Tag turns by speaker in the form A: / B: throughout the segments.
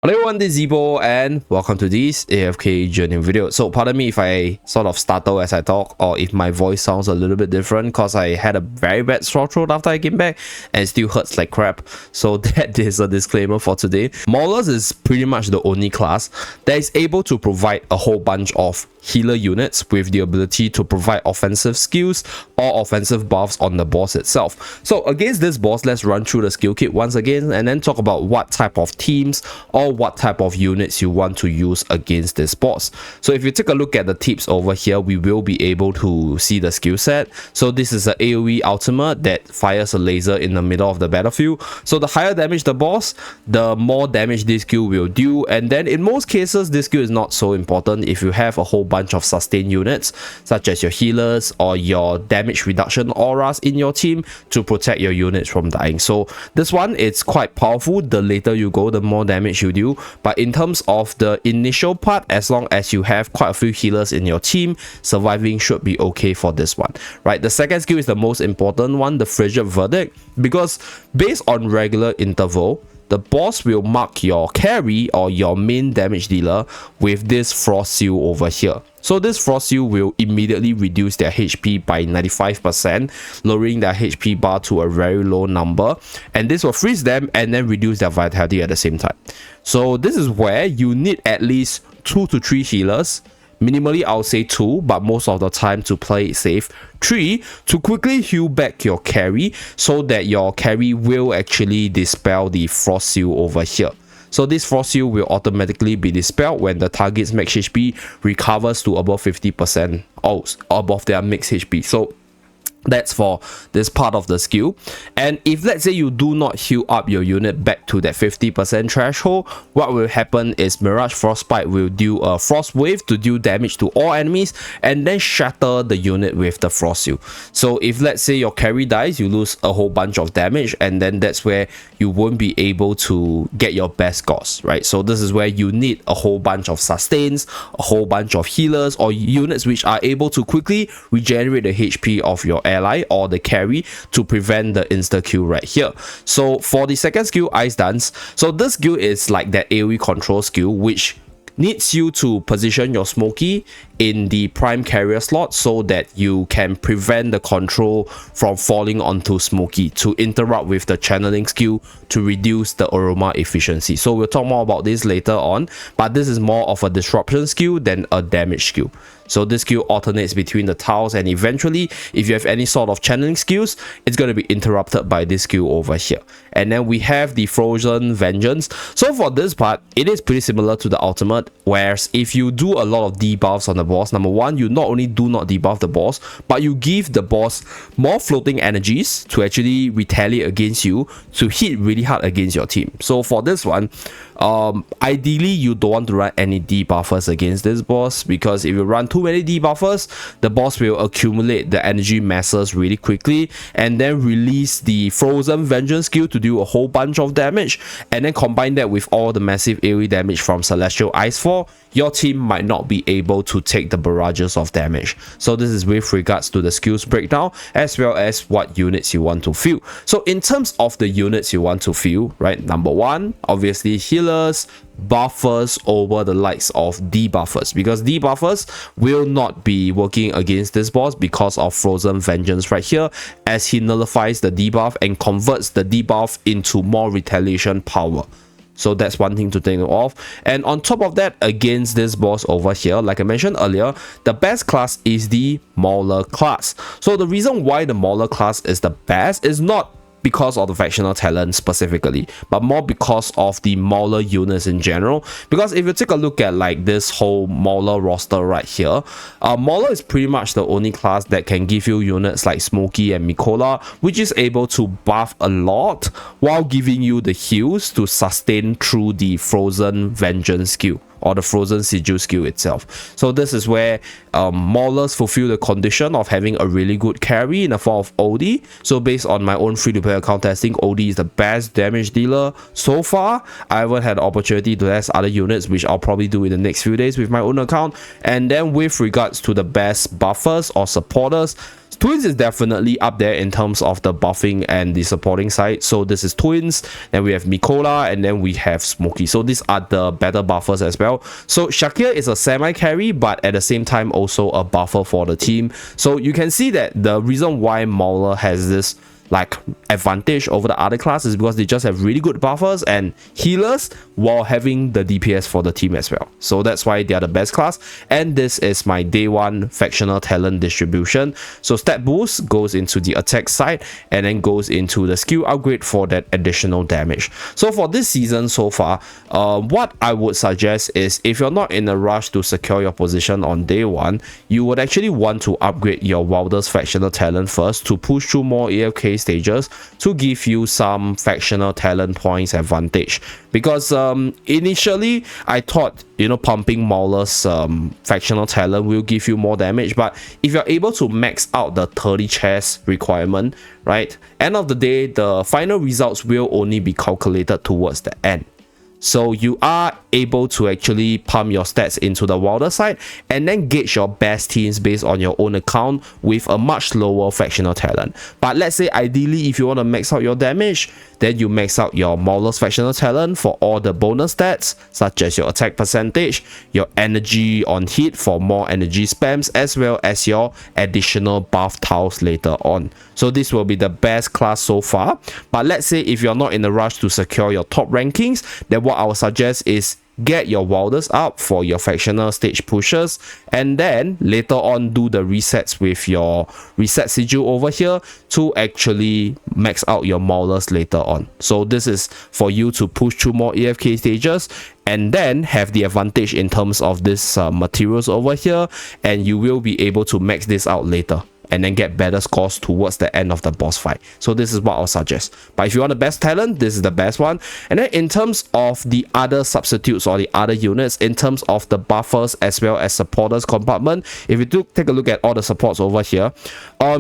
A: Hello everyone, this is Zeeebo and welcome to this AFK journey video. So pardon me if I sort of stutter as I talk or if my voice sounds a little bit different because I had a very bad sore throat after I came back and it still hurts like crap. So that is a disclaimer for today. Maulers is pretty much the only class that is able to provide a whole bunch of healer units with the ability to provide offensive skills or offensive buffs on the boss itself. So against this boss, let's run through the skill kit once again and then talk about what type of teams or what type of units you want to use against this boss. So if you take a look at the tips over here, we will be able to see the skill set. So this is an AoE ultimate that fires a laser in the middle of the battlefield. So the higher damage the boss, the more damage this skill will do, and then in most cases this skill is not so important if you have a whole bunch of sustain units such as your healers or your damage reduction auras in your team to protect your units from dying. So this one, it's quite powerful. The later you go, the more damage you do, but in terms of the initial part, as long as you have quite a few healers in your team, surviving should be okay for this one, right? The second skill is the most important one, the Frigid Verdict, because based on regular interval, the boss will mark your carry or your main damage dealer with this frost seal over here. So this frost seal will immediately reduce their HP by 95%, lowering their HP bar to a very low number, and this will freeze them and then reduce their vitality at the same time. So this is where you need at least 2 to 3 healers. Minimally, I'll say 2, but most of the time to play it safe, 3 to quickly heal back your carry so that your carry will actually dispel the frost seal over here. So this frost seal will automatically be dispelled when the target's max HP recovers to above 50% or above their max HP. So that's for this part of the skill. And if let's say you do not heal up your unit back to that 50% threshold, what will happen is Mirage FrostSpike will do a frost wave to deal damage to all enemies and then shatter the unit with the frost seal. So if let's say your carry dies, you lose a whole bunch of damage, and then that's where you won't be able to get your best scores, right? So this is where you need a whole bunch of sustains, a whole bunch of healers or units which are able to quickly regenerate the HP of your ally or the carry to prevent the insta kill right here. So for the second skill, Ice Dance, so this skill is like that AoE control skill which needs you to position your Smokey in the prime carrier slot so that you can prevent the control from falling onto Smokey to interrupt with the channeling skill to reduce the aroma efficiency. So we'll talk more about this later on, but this is more of a disruption skill than a damage skill. So this skill alternates between the tiles, and eventually if you have any sort of channeling skills, it's going to be interrupted by this skill over here. And then we have the Frozen Vengeance. So for this part, it is pretty similar to the ultimate, whereas if you do a lot of debuffs on the boss, number one, you not only do not debuff the boss, but you give the boss more floating energies to actually retaliate against you to hit really hard against your team. So for this one, ideally you don't want to run any debuffers against this boss, because if you run too many debuffers, the boss will accumulate the energy masses really quickly and then release the Frozen Vengeance skill to do a whole bunch of damage, and then combine that with all the massive AoE damage from Celestial Icefall, your team might not be able to take the barrages of damage. So this is with regards to the skills breakdown as well as what units you want to field. So in terms of the units you want to field, right, number one, obviously healers, buffers over the likes of debuffers, because debuffers will not be working against this boss because of Frozen Vengeance right here, as he nullifies the debuff and converts the debuff into more retaliation power. So that's one thing to take note of. And on top of that, against this boss over here, like I mentioned earlier, the best class is the Mauler class. So the reason why the Mauler class is the best is not because of the factional talent specifically, but more because of the Mauler units in general. Because if you take a look at like this whole Mauler roster right here, Mauler is pretty much the only class that can give you units like Smokey and Mikola, which is able to buff a lot while giving you the heals to sustain through the Frozen Vengeance skill or the Frozen Sigil skill itself. So this is where Maulers fulfill the condition of having a really good carry in the form of OD. So based on my own free-to-play account testing, OD is the best damage dealer so far. I haven't had the opportunity to test other units, which I'll probably do in the next few days with my own account. And then with regards to the best buffers or supporters, Twins is definitely up there in terms of the buffing and the supporting side. So this is Twins, then we have Mikola, and then we have Smokey. So these are the better buffers as well. So Shakir is a semi-carry, but at the same time also a buffer for the team. So you can see that the reason why Mauler has this like advantage over the other class is because they just have really good buffers and healers while having the DPS for the team as well. So that's why they are the best class. And this is my day one factional talent distribution. So stat boost goes into the attack side and then goes into the skill upgrade for that additional damage. So for this season so far, what I would suggest is if you're not in a rush to secure your position on day one, you would actually want to upgrade your wildest factional talent first to push through more AFK stages to give you some factional talent points advantage. Because initially I thought, you know, pumping Mauler's factional talent will give you more damage, but if you're able to max out the 30 chest requirement, right, end of the day the final results will only be calculated towards the end. So you are able to actually pump your stats into the wilder side and then gauge your best teams based on your own account with a much lower factional talent. But let's say ideally if you want to max out your damage, then you max out your Mauler's factional talent for all the bonus stats such as your attack percentage, your energy on hit for more energy spams, as well as your additional buff tiles later on. So this will be the best class so far. But let's say if you're not in a rush to secure your top rankings, then what I would suggest is get your wilders up for your factional stage pushes and then later on do the resets with your reset sigil over here to actually max out your maulers later on. So this is for you to push through more AFK stages and then have the advantage in terms of this materials over here, and you will be able to max this out later and then get better scores towards the end of the boss fight. So this is what I'll suggest. But if you want the best talent, this is the best one. And then in terms of the other substitutes or the other units, in terms of the buffers as well as supporters compartment, if you do take a look at all the supports over here,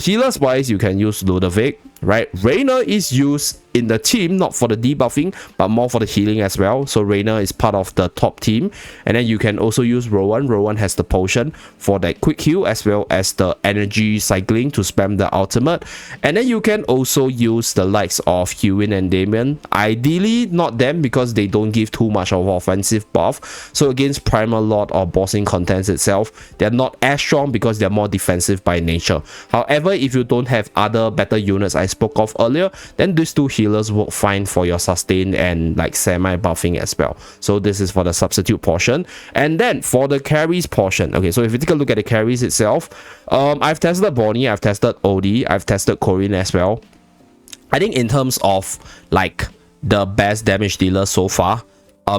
A: healers wise you can use Ludovic, right? Reina is used in the team not for the debuffing but more for the healing as well. So Reina is part of the top team. And then you can also use Rowan. Rowan has the potion for that quick heal as well as the energy cycling to spam the ultimate. And then you can also use the likes of Hewin and Damien. Ideally not them because they don't give too much of offensive buff. So against Primal Lord or bossing contents itself, they're not as strong because they're more defensive by nature. However, if you don't have other better units I spoke of earlier, then these two healers work fine for your sustain and like semi buffing as well. So this is for the substitute portion. And then for the carries portion, okay, so if you take a look at the carries itself, I've tested Bonnie, I've tested Odie, I've tested Corinne as well. I think in terms of like the best damage dealer so far,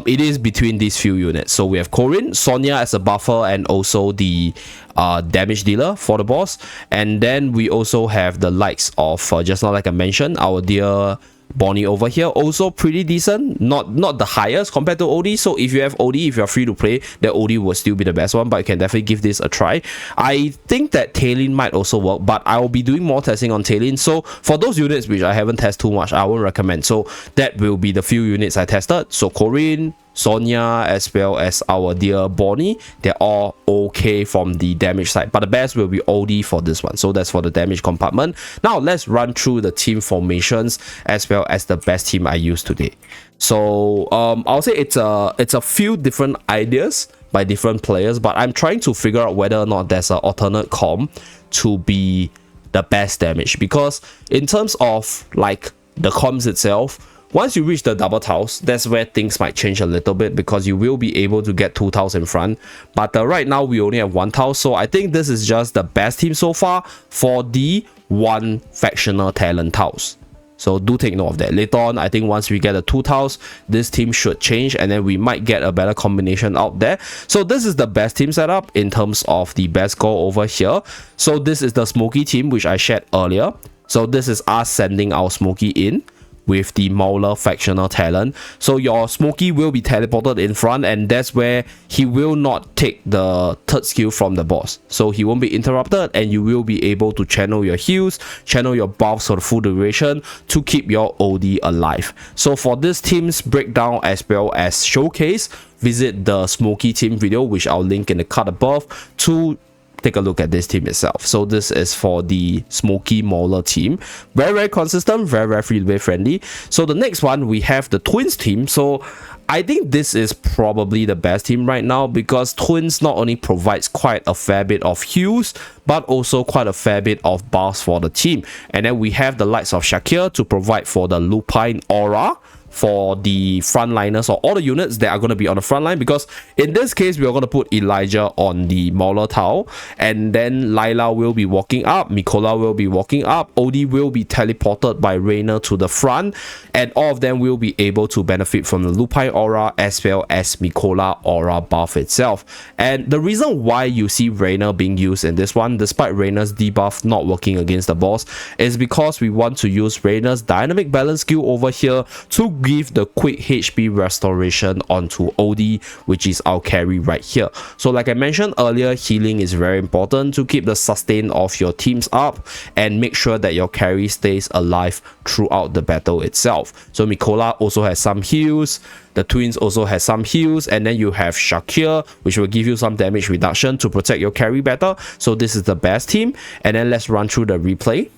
A: it is between these few units. So we have Corinne, Sonya as a buffer and also the damage dealer for the boss. And then we also have the likes of just now like I mentioned, our dear Bonnie over here, also pretty decent, not the highest compared to Odie. So if you have Odie, if you're free to play, then Odie will still be the best one, but you can definitely give this a try. I think that Taylin might also work, but I will be doing more testing on Taylin. So for those units which I haven't tested too much, I won't recommend. So that will be the few units I tested. So Corinne, Sonya, as well as our dear Bonnie, they're all okay from the damage side, but the best will be Odie for this one. So that's for the damage compartment. Now let's run through the team formations as well as the best team I used today. So I'll say it's a few different ideas by different players, but I'm trying to figure out whether or not there's an alternate comp to be the best damage, because in terms of like the comps itself, once you reach the double tiles, that's where things might change a little bit, because you will be able to get 2 tiles in front. But right now we only have 1 tile, so I think this is just the best team so far for the 1 factional talent tiles. So do take note of that. Later on, I think once we get the 2 tiles, this team should change and then we might get a better combination out there. So this is the best team setup in terms of the best goal over here. So this is the Smokey team which I shared earlier. So this is us sending our Smokey in with the Mauler factional talent. So your Smokey will be teleported in front, and that's where he will not take the third skill from the boss. So he won't be interrupted and you will be able to channel your heals, channel your buffs for the full duration to keep your OD alive. So for this team's breakdown as well as showcase, visit the Smokey team video which I'll link in the card above to take a look at this team itself. So this is for the Smoky Mauler team. Very consistent, very free-to-play friendly. So the next one, we have the Twins team. So I think this is probably the best team right now, because Twins not only provides quite a fair bit of heals, but also quite a fair bit of buffs for the team. And then we have the likes of Shakir to provide for the Lupine Aura for the frontliners, or all the units that are going to be on the front line, because in this case we are going to put Elijah on the Mauler Tower, and then Lila will be walking up, Mikola will be walking up, Odie will be teleported by Reina to the front, and all of them will be able to benefit from the Lupine Aura as well as Mikola Aura buff itself. And the reason why you see Reina being used in this one, despite Reina's debuff not working against the boss, is because we want to use Reina's dynamic balance skill over here to give the quick HP restoration onto Odie, which is our carry right here. So like I mentioned earlier, healing is very important to keep the sustain of your teams up and make sure that your carry stays alive throughout the battle itself. So Mikola also has some heals, the Twins also has some heals, and then you have Shakir, which will give you some damage reduction to protect your carry better. So this is the best team. And then let's run through the replay.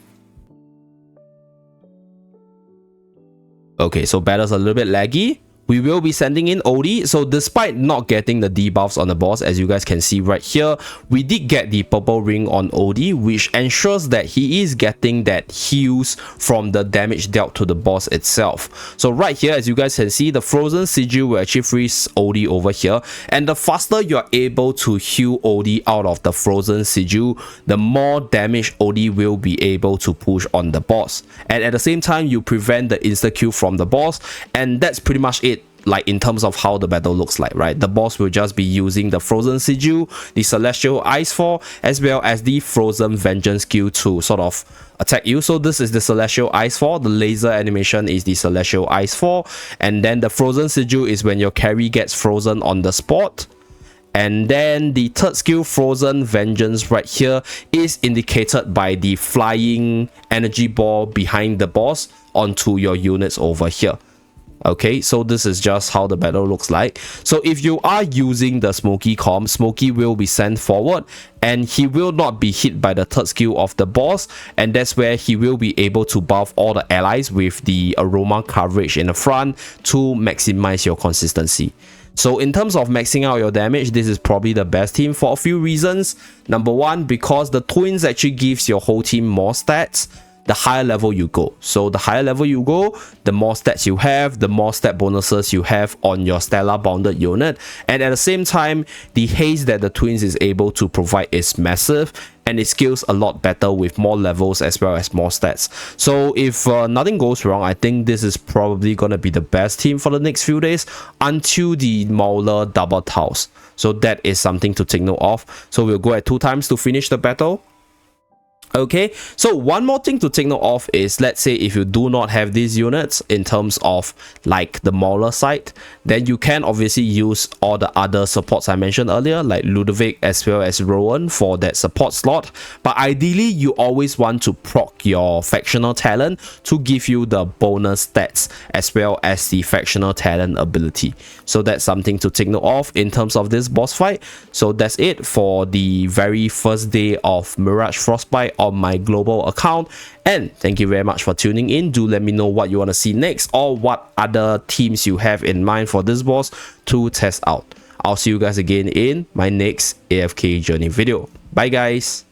A: Okay, so battle's a little bit laggy. We will be sending in Odie. So despite not getting the debuffs on the boss, as you guys can see right here, we did get the purple ring on Odie, which ensures that he is getting that heals from the damage dealt to the boss itself. So right here, as you guys can see, the frozen sigil will actually freeze Odie over here, and the faster you're able to heal Odie out of the frozen sigil, the more damage Odie will be able to push on the boss. And at the same time, you prevent the insta kill from the boss, and that's pretty much it. Like in terms of how the battle looks like, right? The boss will just be using the Frozen Sigil, the Celestial Ice Fall, as well as the Frozen Vengeance skill to sort of attack you. So this is the Celestial Ice Fall, the laser animation is the Celestial Ice Fall, and then the Frozen Sigil is when your carry gets frozen on the spot. And then the third skill, Frozen Vengeance, right here is indicated by the flying energy ball behind the boss onto your units over here. Okay, so this is just how the battle looks like. So if you are using the Smoky comp, Smoky will be sent forward and he will not be hit by the third skill of the boss, and that's where he will be able to buff all the allies with the aroma coverage in the front to maximize your consistency. So in terms of maxing out your damage, this is probably the best team for a few reasons. Number one, because the Twins actually gives your whole team more stats the higher level you go. So the higher level you go, the more stats you have, the more stat bonuses you have on your Stellar Bounded unit. And at the same time, the haste that the Twins is able to provide is massive, and it scales a lot better with more levels as well as more stats. So if nothing goes wrong, I think this is probably going to be the best team for the next few days until the Mauler double tiles. So that is something to take note of. So we'll go at 2 times to finish the battle. Okay, so one more thing to take note of is, let's say if you do not have these units in terms of like the Mauler side, then you can obviously use all the other supports I mentioned earlier, like Ludovic as well as Rowan for that support slot. But ideally, you always want to proc your factional talent to give you the bonus stats as well as the factional talent ability. So that's something to take note of in terms of this boss fight. So that's it for the very first day of Mirage FrostSpike on my global account, and thank you very much for tuning in. Do let me know what you want to see next, or what other teams you have in mind for this boss to test out. I'll see you guys again in my next AFK journey video. Bye guys.